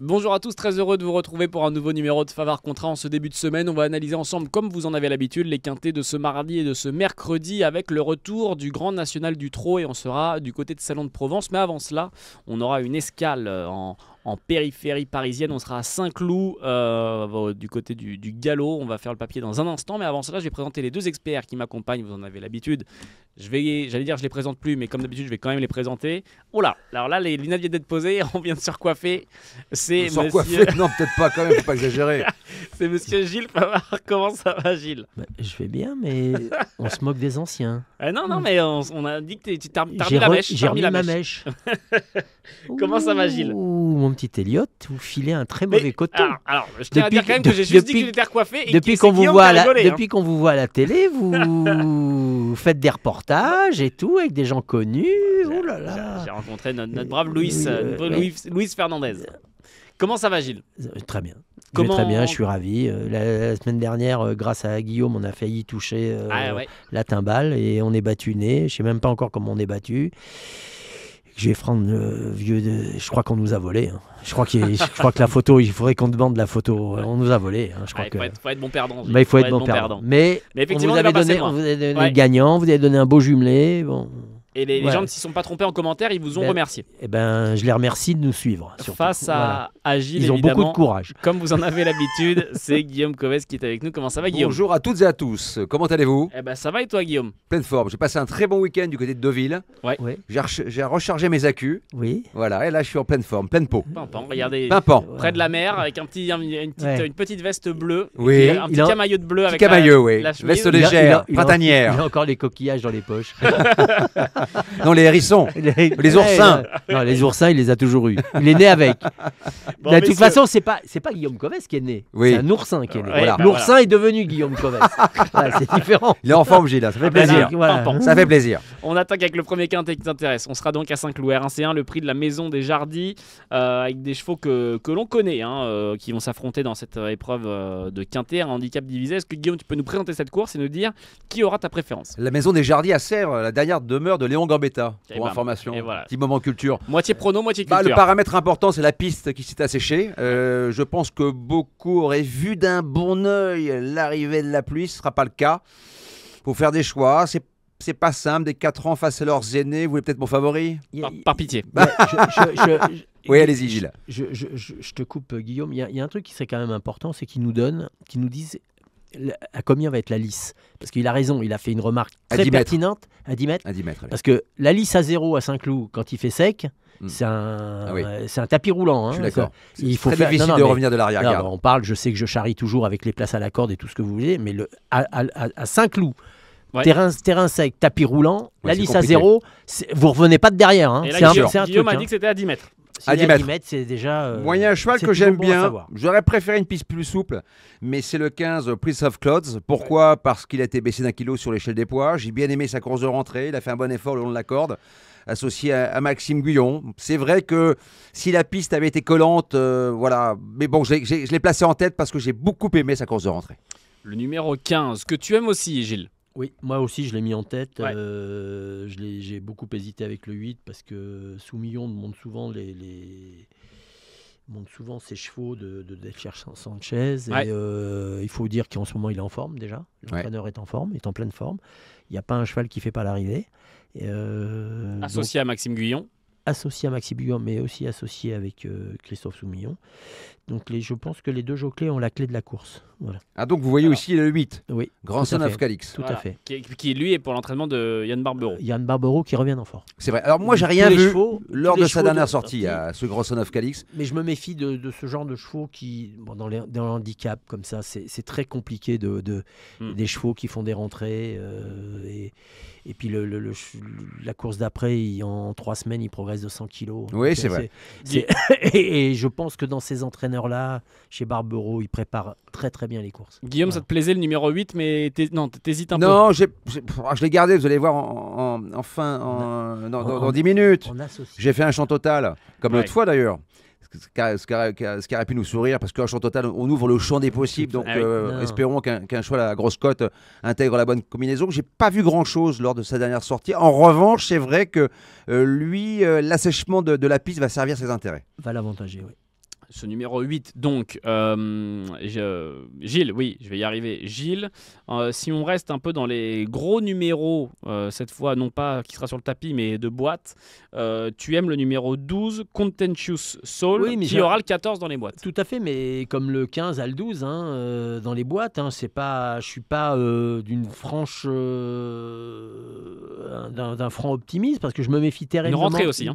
Bonjour à tous, très heureux de vous retrouver pour un nouveau numéro de Favard Contrat. En ce début de semaine, on va analyser ensemble, comme vous en avez l'habitude, les quintés de ce mardi et de ce mercredi avec le retour du Grand National du Trot et on sera du côté de Salon de Provence. Mais avant cela, on aura une escale en périphérie parisienne. On sera à Saint-Cloud, du côté du Galop. On va faire le papier dans un instant. Mais avant cela, je vais présenter les deux experts qui m'accompagnent. Vous en avez l'habitude. J'allais dire, je les présente plus, mais comme d'habitude, je vais quand même les présenter. Oh là, alors là, les lunettes viennent d'être posées. On vient de se recoiffer. C'est monsieur... Non, peut-être pas quand même, faut pas exagérer. C'est monsieur Gilles Favard. Comment ça va, Gilles? Je vais bien, mais on se moque des anciens. Non, mais on a dit que tu t'as remis J'ai remis ma mèche. Comment ça va, Gilles? Mon petit Elliot, vous filez un très mauvais coton. Alors, je tiens à dire quand même que j'ai juste dit que tu étais recoiffé. Depuis qu'on vous voit à la télé, vous faites des reportages et tout avec des gens connus. Oh là là. J'ai rencontré notre brave Louis Fernandez. Comment ça va, Gilles? Très bien. Très bien, je suis ravi. La semaine dernière, grâce à Guillaume, on a failli toucher la timbale et on est battu nez. Je ne sais même pas encore comment on est battu. Je vais prendre le vieux. Je crois qu'on nous a volé. Hein. Je crois que la photo, il faudrait qu'on demande la photo. On nous a volé. Hein. Il faut être bon perdant. Il faut être bon perdant. Mais effectivement, on vous avait donné le gagnant, vous avez donné un beau jumelé. Bon. Et les gens ne s'y sont pas trompés en commentaire, ils vous ont remercié. Je les remercie de nous suivre. Surtout. Face à Gilles, ils ont beaucoup de courage. Comme vous en avez l'habitude, c'est Guillaume Coves qui est avec nous. Comment ça va, Guillaume? Bonjour à toutes et à tous. Comment allez-vous? Ça va et toi, Guillaume? Pleine forme. J'ai passé un très bon week-end du côté de Deauville. Ouais. J'ai rechargé mes accus. Oui. Voilà, et là je suis en pleine forme, pleine peau. Pimpant, regardez. Pimpant. Près de la mer, avec une petite veste bleue. Oui. Un petit camaillot de bleu avec la chemise. Veste légère, printanière. Il a encore les coquillages dans les poches. Non, les hérissons. Les oursins. Non, les oursins, il les a toujours eus. Il est né avec. De toute façon, c'est pas Guillaume Coves qui est né. Oui. C'est un oursin qui est né. Voilà. L'oursin est devenu Guillaume Coves. C'est différent. Il est en forme, Gilles. Ça fait plaisir. Ça fait plaisir. On attaque avec le premier quintet qui t'intéresse. On sera donc à Saint-Cloud R1C1, le prix de la maison des Jardis, avec des chevaux que l'on connaît, qui vont s'affronter dans cette épreuve de quintet, un handicap divisé. Est-ce que Guillaume, tu peux nous présenter cette course et nous dire qui aura ta préférence? La maison des Jardis à Serres, la dernière demeure de Léon Gambetta. Pour information. Voilà. Petit moment culture. Moitié prono, moitié culture. Le paramètre important, c'est la piste qui s'est asséchée. Je pense que beaucoup auraient vu d'un bon œil l'arrivée de la pluie. Ce ne sera pas le cas. Il faut faire des choix. C'est pas simple. Des 4 ans face à leurs aînés. Vous voulez peut-être mon favori? Par pitié. Oui, allez-y, Gilles. Je te coupe, Guillaume. Il y a un truc qui serait quand même important, c'est qu'ils nous disent à combien va être la lice. Parce qu'il a raison, il a fait une remarque très pertinente. À 10 mètres. À 10 mètres. Parce que la lice à 0 à Saint-Cloud, quand il fait sec, c'est un tapis roulant. Je suis d'accord. Il faut très difficile de revenir de l'arrière-garde. On parle, je sais que je charrie toujours avec les places à la corde et tout ce que vous voulez, mais à Saint-Cloud, terrain sec, tapis roulant, la lice à 0, vous revenez pas de derrière. Hein. Et là, Guillaume a dit que c'était à 10 mètres. À 10 mètres, c'est déjà. Moi, il y a un cheval que j'aime bien. J'aurais préféré une piste plus souple, mais c'est le 15 Prince of Clouds. Pourquoi? Parce qu'il a été baissé d'1 kilo sur l'échelle des poids. J'ai bien aimé sa course de rentrée. Il a fait un bon effort le long de la corde, associé à Maxime Guyon. C'est vrai que si la piste avait été collante, voilà. Mais bon, je l'ai placé en tête parce que j'ai beaucoup aimé sa course de rentrée. Le numéro 15, que tu aimes aussi, Gilles? Oui, moi aussi je l'ai mis en tête. J'ai beaucoup hésité avec le 8 parce que Soumillon monte souvent ses chevaux de Delcher Sanchez. Et, il faut dire qu'en ce moment il est en forme déjà. L'entraîneur est en forme, est en pleine forme. Il n'y a pas un cheval qui ne fait pas l'arrivée. Associé à Maxime Guyon. Associé à Maxime Guyon, mais aussi associé avec Christophe Soumillon. Donc je pense que les deux jockeys ont la clé de la course. Voilà. Ah, donc vous voyez aussi le 8, oui, Grand Son of Calix. Tout à fait. Qui lui est pour l'entraînement de Yann Barbereau. Yann Barbereau qui revient en forme. C'est vrai. Alors moi j'ai rien vu lors de sa dernière sortie à ce Grand Son of Calix. Mais je me méfie de ce genre de chevaux qui, dans le handicap comme ça, c'est très compliqué des chevaux qui font des rentrées. Et puis la course d'après, en 3 semaines, il progresse de 100 kilos. Oui, c'est vrai. Et je pense que dans ces entraîneurs-là, chez Barbereau, ils préparent très très bien les courses. Guillaume, ça te plaisait le numéro 8, mais t'hésites un peu. Non, je l'ai gardé, vous allez voir dans 10 minutes. J'ai fait un champ total, comme l'autre fois d'ailleurs. Ce qui aurait pu nous sourire, parce qu'un champ total, on ouvre le champ des possibles. Donc espérons qu'un cheval à la grosse cote intègre la bonne combinaison. J'ai pas vu grand chose lors de sa dernière sortie. En revanche, c'est vrai que lui, l'assèchement de la piste va servir ses intérêts. Va l'avantager, oui. Ce numéro 8, donc, Gilles, oui, je vais y arriver. Gilles, si on reste un peu dans les gros numéros, cette fois, non pas qui sera sur le tapis, mais de boîte, tu aimes le numéro 12, Contentious Soul, oui, qui aura le 14 dans les boîtes. Tout à fait, mais comme le 15 a le 12 dans les boîtes, c'est pas, je ne suis pas d'une franche, d'un franc optimisme, parce que je me méfie terriblement. Une rentrée aussi,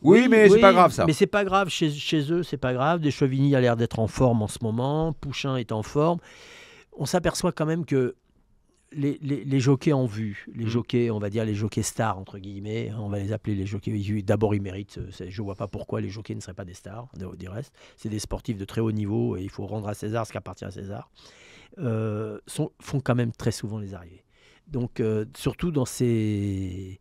Oui, mais c'est pas grave ça. Mais c'est pas grave, chez eux, c'est pas grave. Deschevigny a l'air d'être en forme en ce moment, Pouchin est en forme. On s'aperçoit quand même que les jockeys en vue, les jockeys, on va dire les jockeys stars, entre guillemets, on va les appeler les jockeys, d'abord ils méritent, je vois pas pourquoi les jockeys ne seraient pas des stars, du reste. C'est des sportifs de très haut niveau et il faut rendre à César ce qui appartient à César. Font quand même très souvent les arrivées. Donc, surtout dans ces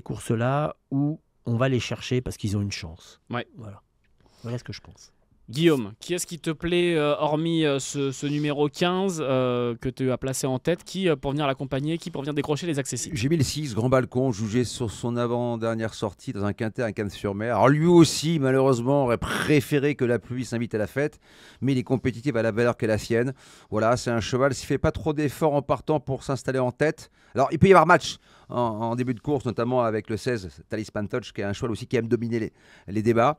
courses-là où on va les chercher parce qu'ils ont une chance. Ouais. Voilà ce que je pense. Guillaume, qui est-ce qui te plaît, hormis ce numéro 15 que tu as placé en tête, qui pour venir l'accompagner, qui pour venir décrocher les accessibles? J'ai mis le 6, Grand Balcon, jugé sur son avant-dernière sortie dans un quintet à Cannes-sur-Mer. Alors lui aussi, malheureusement, aurait préféré que la pluie s'invite à la fête, mais il est compétitif à la valeur qu'est la sienne. Voilà, c'est un cheval, s'il ne fait pas trop d'efforts en partant pour s'installer en tête. Alors, il peut y avoir match en début de course, notamment avec le 16, Talisman Touch, qui est un cheval aussi qui aime dominer les débats.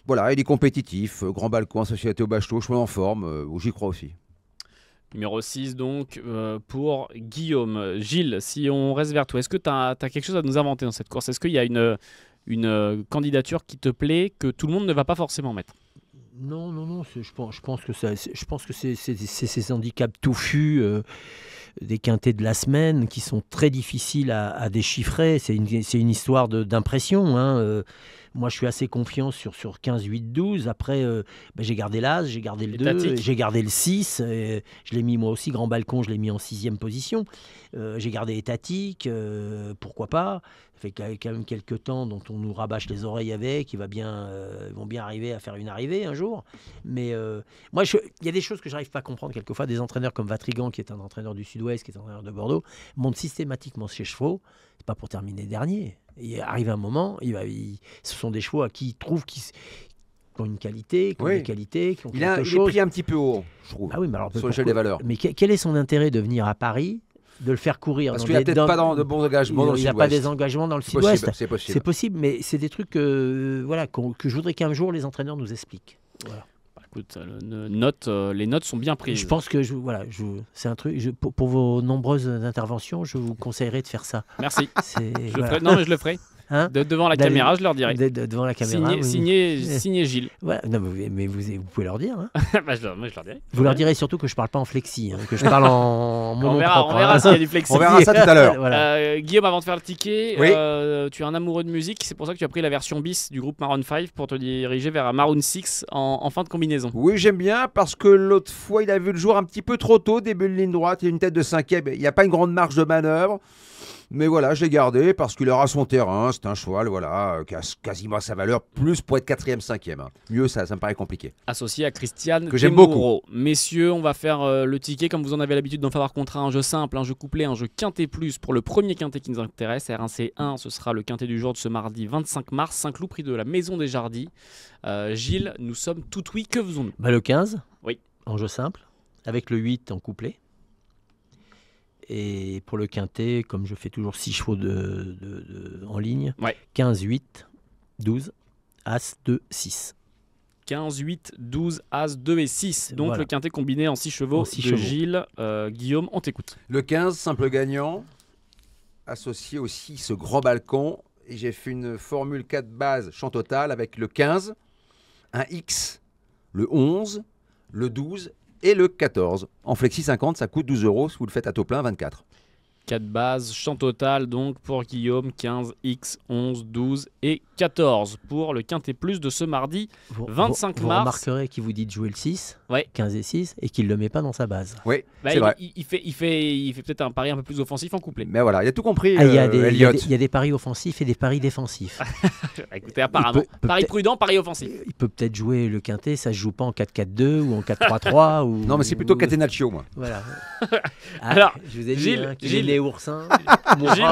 Voilà, il est compétitif, Grand Balcon associé à Théo Bachelot, cheval en forme, j'y crois aussi. Numéro 6 donc pour Guillaume. Gilles, si on reste vers toi, est-ce que tu as quelque chose à nous inventer dans cette course? Est-ce qu'il y a une candidature qui te plaît que tout le monde ne va pas forcément mettre? Non, je pense que c'est ces handicaps touffus des quintés de la semaine qui sont très difficiles à déchiffrer. C'est une histoire d'impression. Moi, je suis assez confiant sur 15, 8, 12. Après, j'ai gardé l'As, j'ai gardé le 2, j'ai gardé le 6. Je l'ai mis moi aussi, Grand Balcon, je l'ai mis en 6e position. J'ai gardé Étatique, pourquoi pas. Ça fait quand même quelques temps dont on nous rabâche les oreilles avec. Ils vont bien arriver à faire une arrivée un jour. Mais moi, il y a des choses que je n'arrive pas à comprendre quelquefois. Des entraîneurs comme Vatrigan, qui est un entraîneur du Sud-Ouest, qui est un entraîneur de Bordeaux, montent systématiquement ces chevaux. C'est pas pour terminer dernier. Il arrive un moment, ce sont des chevaux à qui ils trouvent qu'ils ont une qualité, qui ont des qualités, qui ont quelque chose. Il est pris un petit peu haut, je trouve, oui, mais alors, sur l'échelle des valeurs. Mais quel est son intérêt de venir à Paris, de le faire courir? Parce qu'il n'a peut-être pas de bons engagements dans le Sud-Ouest. Il n'a pas des engagements dans le Sud-Ouest. C'est possible, mais c'est des trucs que je voudrais qu'un jour les entraîneurs nous expliquent. Voilà. Écoute, les notes sont bien prises. Je pense que c'est un truc. Pour vos nombreuses interventions, je vous conseillerais de faire ça. Merci. Non, mais je le ferai. Devant la caméra, je leur dirai. Devant la caméra. Signé Gilles. Ouais, non, mais vous pouvez leur dire. Je leur dirai. Vous leur direz surtout que je parle pas en flexi, que je parle en mon nom propre. On verra s'il y a du flexi. On verra ça tout à l'heure. Guillaume, avant de faire le ticket, tu es un amoureux de musique. C'est pour ça que tu as pris la version bis du groupe Maroon 5 pour te diriger vers Maroon 6 en fin de combinaison. Oui, j'aime bien parce que l'autre fois, il a vu le jour un petit peu trop tôt, début de ligne droite et une tête de 5e. Il n'y a pas une grande marge de manœuvre. Mais voilà, je l'ai gardé parce qu'il aura son terrain. C'est un cheval qui a quasiment sa valeur, plus pour être 4e, 5e. Mieux, ça me paraît compliqué. Associé à Christiane que j'aime beaucoup. Messieurs, on va faire le ticket comme vous en avez l'habitude d'en faire contre un jeu simple, un jeu couplé, un jeu quintet plus pour le premier quintet qui nous intéresse. R1C1, ce sera le quintet du jour de ce mardi 25 mars. Saint-Cloud, prix de la Maison des Jardins. Gilles, nous sommes tout oui. Que faisons-nous? Le 15, oui, en jeu simple, avec le 8 en couplet. Et pour le quintet, comme je fais toujours 6 chevaux en ligne, 15, 8, 12, As, 2, 6. 15, 8, 12, As, 2 et 6. Donc le quintet combiné en 6 chevaux de Gilles. Guillaume, on t'écoute. Le 15, simple gagnant, associé aussi ce Grand Balcon. Et j'ai fait une formule 4 bases champ total avec le 15, un X, le 11, le 12 et le 14. En flexi 50, ça coûte 12 €. Si vous le faites à taux plein, 24. 4 bases, champ total donc pour Guillaume, 15, X, 11, 12 et 14 pour le quintet plus de ce mardi 25 vous mars. Vous remarquerez qu'il vous dit de jouer le 6, 15 et 6, et qu'il ne le met pas dans sa base. Oui, c'est vrai. Il fait peut-être un pari un peu plus offensif en couplet. Mais voilà, il a tout compris, il y a des paris offensifs et des paris défensifs. Écoutez, apparemment, pari prudent, pari offensif. Il peut peut-être jouer le quintet, ça ne se joue pas en 4-4-2 ou en 4-3-3. Non, mais c'est plutôt Catenaccio, moi. Voilà. Alors, je vous ai dit Gilles, les oursins. Gilles,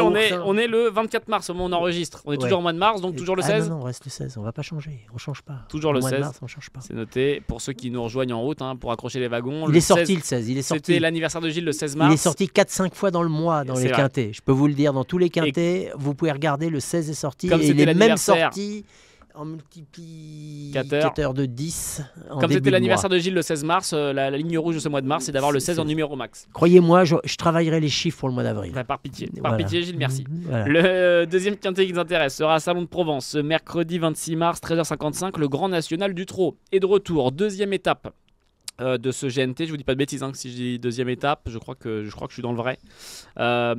on est le 24 mars au moment où on enregistre. On est toujours au mois de mars, donc toujours le 16. Non, on reste le 16, on va pas changer, on change pas. Toujours le 16. Mois de mars, on change pas. C'est noté. Pour ceux qui nous rejoignent en route, pour accrocher les wagons. Il est sorti le 16, il est sorti. C'était l'anniversaire de Gilles le 16 mars. Il est sorti 4-5 fois dans le mois dans les quintés. Je peux vous le dire, dans tous les quintés, vous pouvez regarder, le 16 est sorti. Comme et il est même sorti en multiplicateur de 10. Comme c'était l'anniversaire de Gilles le 16 mars, la ligne rouge de ce mois de mars, c'est d'avoir le 16 en numéro max. Croyez-moi, je travaillerai les chiffres pour le mois d'avril. Par pitié. Par pitié, Gilles, merci. Voilà. Le deuxième quintet qui nous intéresse sera à Salon de Provence, ce mercredi 26 mars, 13h55, le Grand National du Trot. Et de retour, deuxième étape de ce GNT. Je vous dis pas de bêtises si je dis deuxième étape, je crois que je suis dans le vrai. Ça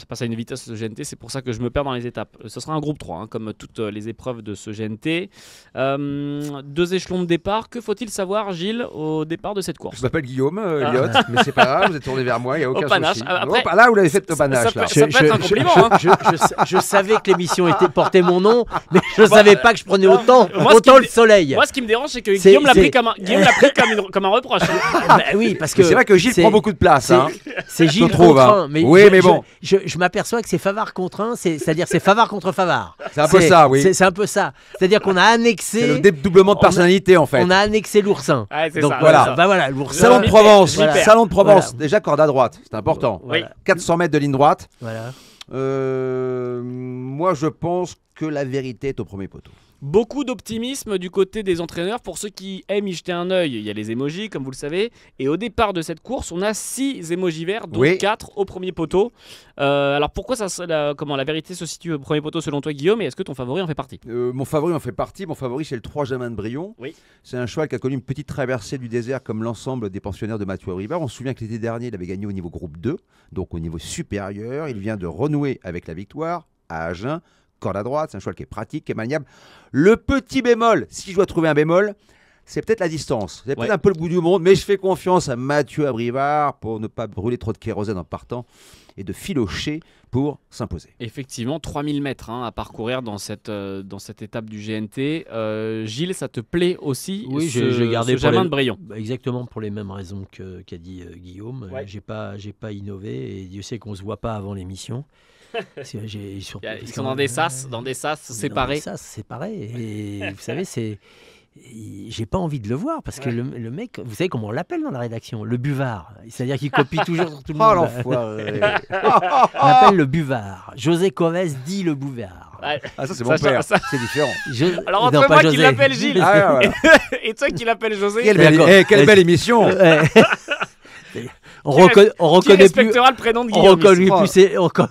passe à une vitesse ce GNT, c'est pour ça que je me perds dans les étapes. Ce sera un groupe 3 comme toutes les épreuves de ce GNT. 2 échelons de départ. Que faut-il savoir, Gilles, au départ de cette course? Je m'appelle Guillaume, Elliot, mais c'est pas grave, vous êtes tourné vers moi, il n'y a aucun souci. Après, là, vous l'avez fait au panache. Ça peut être un compliment. Je savais que l'émission portait mon nom, mais je ne savais pas que je prenais autant le soleil. Moi, ce qui me dérange, c'est que Guillaume l'a pris comme un reproche. Oui, parce que c'est vrai que Gilles prend beaucoup de place. C'est Gilles contre un. Mais bon. Je m'aperçois que c'est Favard contre un, c'est-à-dire c'est Favard contre Favard. C'est un peu ça, oui. C'est un peu ça. C'est-à-dire qu'on a annexé. C'est le dédoublement de personnalité, en fait. On a annexé l'oursin. Donc voilà, l'oursin. Salon de Provence. Salon de Provence. Déjà corde à droite, c'est important. 400 mètres de ligne droite. Voilà. Moi, je pense que la vérité est au premier poteau. Beaucoup d'optimisme du côté des entraîneurs. Pour ceux qui aiment y jeter un œil, il y a les émojis, comme vous le savez. Et au départ de cette course, on a 6 émojis verts, dont 4 au premier poteau. Alors pourquoi la vérité se situe au premier poteau selon toi, Guillaume? Et est-ce que ton favori en fait partie? Mon favori en fait partie. Mon favori, c'est le 3 Jamin de Brion. Oui. C'est un cheval qui a connu une petite traversée du désert comme l'ensemble des pensionnaires de Mathieu Abrivard. On se souvient que l'été dernier, il avait gagné au niveau groupe 2, donc au niveau supérieur. Il vient de renouer avec la victoire à Agen. Corde à droite, c'est un cheval qui est pratique, qui est maniable. Le petit bémol, si je dois trouver un bémol, c'est peut-être la distance. C'est peut-être un peu le bout du monde, mais je fais confiance à Mathieu Abrivard pour ne pas brûler trop de kérosène en partant et de filocher pour s'imposer. Effectivement, 3000 mètres à parcourir dans cette étape du GNT. Gilles, ça te plaît aussi? Oui, j'ai gardé Jamin de Brion. Exactement pour les mêmes raisons qu'a dit Guillaume. Ouais. J'ai pas innové et Dieu sait qu'on ne se voit pas avant l'émission. Ils sont dans des sas séparés. Et vous savez, j'ai pas envie de le voir parce que le mec, vous savez comment on l'appelle dans la rédaction? Le buvard. C'est-à-dire qu'il copie toujours sur tout le monde. Oh l'enfoiré. On l'appelle le buvard. José Coves dit le buvard. Ah, ça c'est mon père, c'est différent. Alors entre moi qui l'appelle Gilles et toi qui l'appelles José. Quelle belle émission. On reconnaît plus le prénom de Guillaume.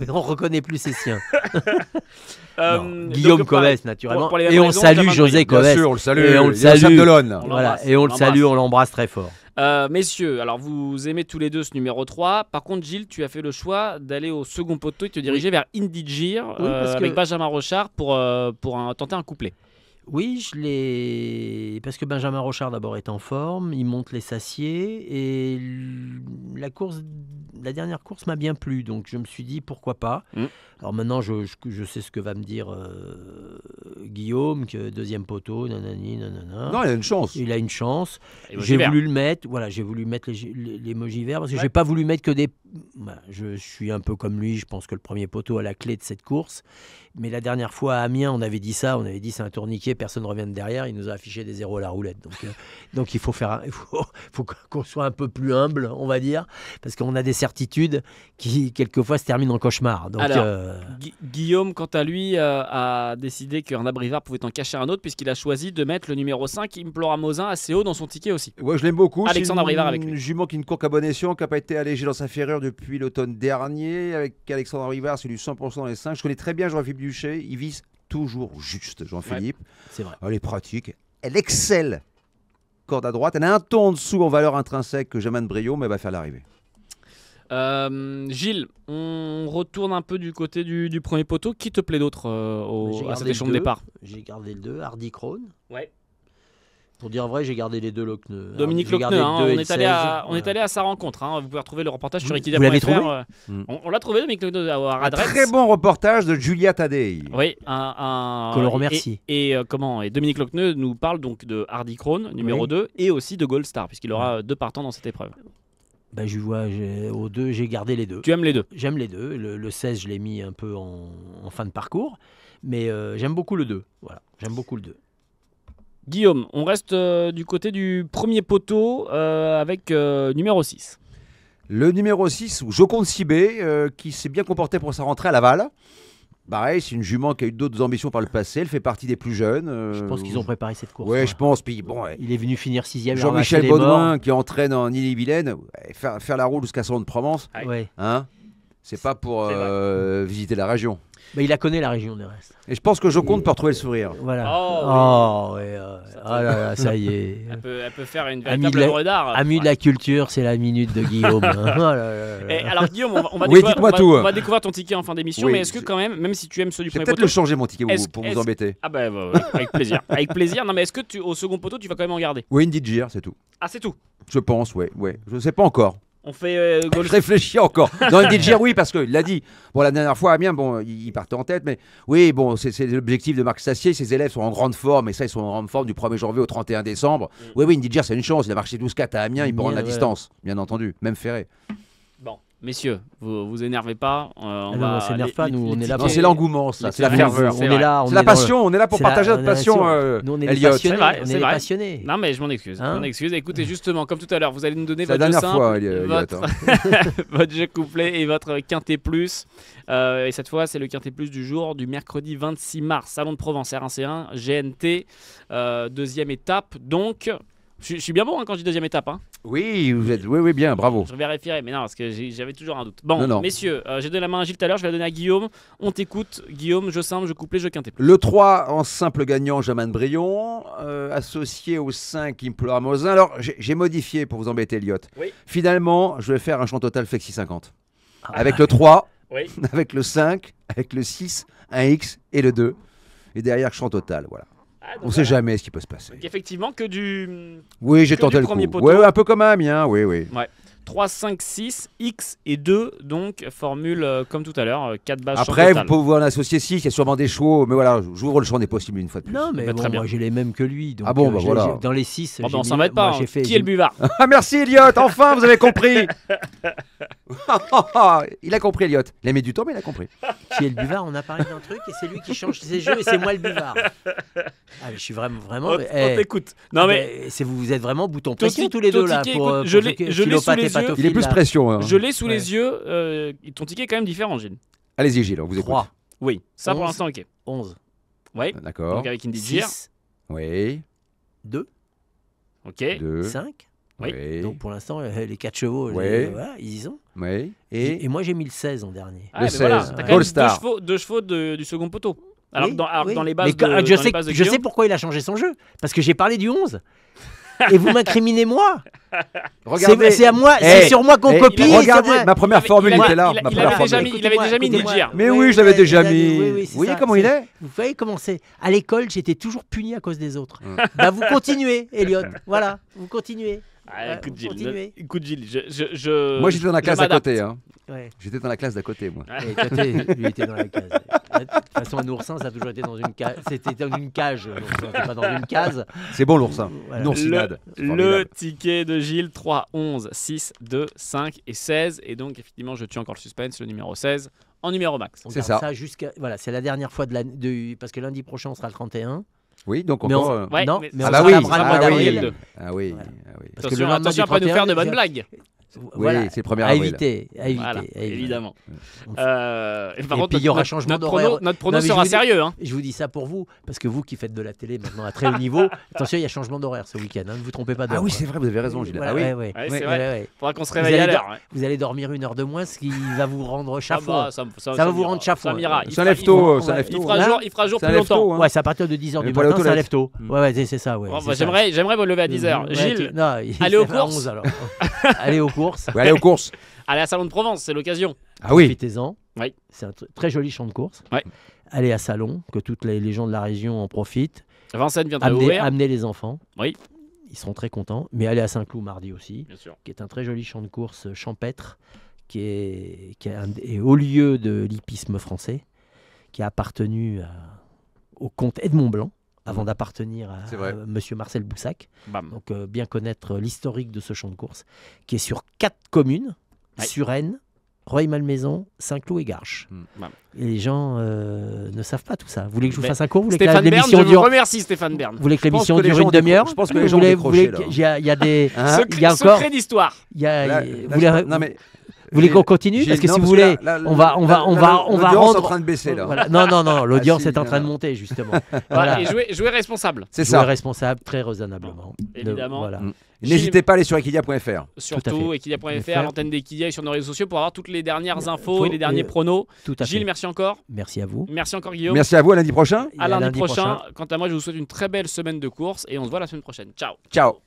On reconnaît plus ses siens. Guillaume Coves, naturellement. Et on salue José Coves. Bien sûr, on le salue. Et on le salue. Voilà. Et on le salue, on l'embrasse très fort. Messieurs, alors vous aimez tous les deux ce numéro 3. Par contre, Gilles, tu as fait le choix d'aller au second poteau et te diriger vers Indigir avec Benjamin Rochard pour tenter un couplet. Oui, parce que Benjamin Rochard d'abord est en forme, il monte les sasiers et la dernière course m'a bien plu, donc je me suis dit pourquoi pas. Alors maintenant je sais ce que va me dire Guillaume, que deuxième poteau, nanani, nanana. Non, il a une chance. Il a une chance. J'ai voulu le mettre, j'ai voulu mettre les emojis verts parce que j'ai pas voulu mettre que des. Je suis un peu comme lui, je pense que le premier poteau a la clé de cette course. Mais la dernière fois à Amiens, on avait dit c'est un tourniquet, personne ne revient de derrière, il nous a affiché des zéros à la roulette. Donc il faut qu'on soit un peu plus humble, on va dire, parce qu'on a des certitudes qui quelquefois se terminent en cauchemar. Donc, alors, Guillaume, quant à lui, a décidé qu'un Abrivard pouvait en cacher un autre, puisqu'il a choisi de mettre le numéro 5, Imploramosin, assez haut dans son ticket aussi. Ouais, je l'aime beaucoup. Alexandre Abrivard avec lui. Jument qui ne court qu'à bon escient, qui n'a pas été allégé dans sa ferrure depuis l'automne dernier. Avec Alexandre Abrivard, c'est du 100% dans les 5. Je connais très bien Jean-Philippe Duché, il vise toujours juste, Jean-Philippe. C'est vrai. Elle est pratique, elle excelle. Corde à droite, elle a un ton en dessous en valeur intrinsèque que Jamin de Brion, mais elle va faire l'arrivée. Gilles, on retourne un peu du côté du premier poteau. Qui te plaît d'autre à cet échelon de départ? J'ai gardé le 2, Hardy Krone. Ouais. Pour dire vrai, j'ai gardé les 2 Loqueneux. Dominique Loqueneux, on est allé à sa rencontre. Vous pouvez retrouver le reportage sur Equidia.fr. Vous l'avez trouvé on l'a trouvé, Dominique Loqueneux, à Radrets. Un très bon reportage de Julia Tadei. Oui, que l'on remercie. Et Dominique Loqueneux nous parle donc de Hardy Krone, numéro 2, et aussi de Gold Star, puisqu'il aura 2 partants dans cette épreuve. Je vois, aux deux, j'ai gardé les deux. Tu aimes les deux? J'aime les deux. Le 16, je l'ai mis un peu en fin de parcours. Mais j'aime beaucoup le 2. Voilà, j'aime beaucoup le 2. Guillaume, on reste du côté du premier poteau avec numéro 6. Le numéro 6, Joconde Cibé, qui s'est bien comporté pour sa rentrée à Laval. Pareil, c'est une jument qui a eu d'autres ambitions par le passé. Elle fait partie des plus jeunes. Je pense qu'ils ont préparé cette course. Oui, je pense. Puis, bon, il est venu finir 6e. Jean-Michel Baudouin, qui entraîne en Ille-et-Vilaine, faire la roue jusqu'à Salon de Provence. Ouais. Hein, c'est pas pour visiter la région. Il la connaît, la région des restes. Et je pense que Joconde peut retrouver le sourire. Voilà. Oh, oui. Là là, ça y est. Elle peut faire une véritable œuvre d'art. Ami de la culture, c'est la minute de Guillaume. Alors Guillaume, on va découvrir ton ticket en fin d'émission, mais est-ce que quand même si tu aimes ceux du premier poteau... peut-être le changer mon ticket pour vous embêter. Ah avec plaisir. Avec plaisir. Non mais est-ce que au second poteau, tu vas quand même en garder? Oui, Indy Gir, c'est tout. Ah, c'est tout? Je pense, ouais. Je sais pas encore. On fait Je réfléchis encore. Dans Indy Gir, oui, parce qu'il l'a dit. Bon, la dernière fois, Amiens, il partait en tête, mais oui, bon, c'est l'objectif de Marc Sassier. Ses élèves sont en grande forme, et ça, ils sont en grande forme du 1er janvier au 31 décembre. Oui, Indy Gir, c'est une chance. Il a marché 12-4 à Amiens, il peut rendre la distance, bien entendu, même ferré. Bon, messieurs, vous énervez pas. On s'énerve pas, nous, on est là. Non, c'est l'engouement, ça, c'est la ferveur. On est là. C'est la passion, on est là pour partager notre passion. Nous, on est Elliot. passionnés. On est passionnés. Non, mais je m'en excuse. Écoutez, justement, comme tout à l'heure, vous allez nous donner votre jeu simple, fois, Elliot, votre jeu couplet et votre quintet plus. Et cette fois, c'est le quintet plus du jour du mercredi 26 mars. Salon de Provence, R1C1, GNT, deuxième étape. Donc, je suis bien bon quand je dis deuxième étape. Oui, vous êtes, oui, bien, bravo. Je vérifierai, mais non, parce que j'avais toujours un doute. Bon, messieurs, j'ai donné la main à Gilles tout à l'heure, je vais la donner à Guillaume. On t'écoute, Guillaume, jeu simple, jeu couplet, jeu quintet plus. Le 3 en simple gagnant, Jaman Brion, associé au 5, Implora Mosin. Alors, j'ai modifié pour vous embêter, Elliot. Oui. Finalement, je vais faire un champ total Flexi 50. Avec le 3, avec le 5, avec le 6, un X et le 2. Et derrière, champ total, voilà. On ne sait jamais ce qui peut se passer. Donc effectivement, que du. Oui, j'ai tenté le coup. Ouais, un peu comme un Amiens, oui. Ouais. 3, 5, 6, X et 2, donc formule comme tout à l'heure, 4 bases. Après, vous pouvez en associer 6, il y a sûrement des chevaux, mais voilà, j'ouvre le champ des possibles une fois de plus. Non, mais bon, moi j'ai les mêmes que lui. Donc, voilà. Dans les 6, on s'en va pas. Qui est le buvard? Ah, merci Elliot, enfin vous avez compris. Il a compris, Elliot. Il a mis du temps, mais il a compris. Qui est le buvard? On a parlé d'un truc et c'est lui qui change ses jeux et c'est moi le buvard. Je suis vraiment. On t'écoute. Non, mais vous êtes vraiment bouton pression tous les deux là. Je l'ai sous les yeux. Il est plus pression. Je l'ai sous les yeux. Ton ticket est quand même différent, Gilles. Allez-y, Gilles, on vous écoute. 3. Oui, ça 11, pour l'instant, ok. 11. Oui. D'accord. Donc avec Indy Gir. Oui. 2. Ok. 2. 5. Oui. Donc pour l'instant, les 4 chevaux, ils y sont. Oui. Et moi, j'ai mis le 16 en dernier. Le 16. Voilà. T'as quand même deux chevaux du second poteau. Alors, dans les bases je sais pourquoi il a changé son jeu. Parce que j'ai parlé du 11. Et vous m'incriminez moi. Regardez, c'est à moi, c'est sur moi qu'on copie. Regardez, ma première formule était là. Il avait déjà mis Indy Gir. Mais oui, je l'avais déjà mis. Vous voyez comment il est? Vous voyez comment c'est? À l'école, j'étais toujours puni à cause des autres. Vous continuez, Elliot. Voilà, vous continuez. Écoute Gilles, moi j'étais dans la classe d'à côté. Ouais. J'étais dans la classe d'à côté, moi. Et toi, lui était dans la case. De toute façon, un oursin, ça a toujours été dans une cage. C'était dans une cage, l'oursin, c'était pas dans une case. C'est bon l'oursin. Voilà. Le ticket de Gilles, 3, 11, 6, 2, 5 et 16. Et donc, effectivement, je tue encore le suspense, le numéro 16 en numéro max. C'est ça. Voilà, c'est la dernière fois parce que lundi prochain, on sera le 31. Oui, donc encore. Mais on Ah oui. Parce que attention à pas nous faire de bonnes blagues. Voilà, c'est le 1er avril. À éviter. Voilà, évidemment. Et puis il y aura changement d'horaire. Notre prono sera sérieux. Je vous dis ça pour vous, parce que vous qui faites de la télé maintenant à très haut niveau, attention, il y a changement d'horaire ce week-end. Ne vous trompez pas d'heure. Ah oui, c'est vrai, vous avez raison, Gilles. Oui, c'est vrai. Faudra qu'on se réveille à l'heure. Vous allez dormir 1 heure de moins, ce qui va vous rendre chafouin. Ça va vous rendre chafouin. Ça lève tôt. Il fera jour plus longtemps. Ouais, c'est à partir de 10h du matin, ça lève tôt. Ouais, c'est ça. J'aimerais me lever à 10h. Gilles, allez aux courses. Allez aux courses. Allez aux courses. Allez à Salon de Provence, c'est l'occasion. Ah oui. Profitez-en. Oui. C'est un très joli champ de course. Oui. Allez à Salon, que toutes les gens de la région en profitent. Vincennes viendra ouvrir. Amenez les enfants. Oui. Ils seront très contents. Mais allez à Saint-Cloud mardi aussi. Bien sûr. Qui est un très joli champ de course champêtre, qui est haut lieu de l'hippisme français, qui a appartenu au comte Edmond Blanc avant d'appartenir à Monsieur Marcel Boussac. Donc bien connaître l'historique de ce champ de course, qui est sur 4 communes, Suresnes, Rueil-Malmaison, Saint-Cloud et Garches. Et les gens ne savent pas tout ça. Vous voulez que je vous fasse un cours? Stéphane Bern, je vous remercie Stéphane Bern. Vous voulez que l'émission dure une demi-heure? Je pense que les gens ont décroché. Il y a des... Secret d'histoire. Vous voulez qu'on continue? Parce que si vous voulez, on va rendre. En train de baisser là. Voilà. Non, l'audience est en train de monter justement. Voilà. Et jouer responsable. C'est ça. Jouer responsable, très raisonnablement. Évidemment. Voilà. N'hésitez pas à aller sur equidia.fr. Surtout Equidia.fr, l'antenne d'Equidia et sur nos réseaux sociaux pour avoir toutes les dernières infos et les derniers pronos. Gilles, merci encore. Merci à vous. Merci encore Guillaume. Merci à vous, à lundi prochain. À lundi prochain. Quant à moi, je vous souhaite une très belle semaine de course et on se voit la semaine prochaine. Ciao. Ciao.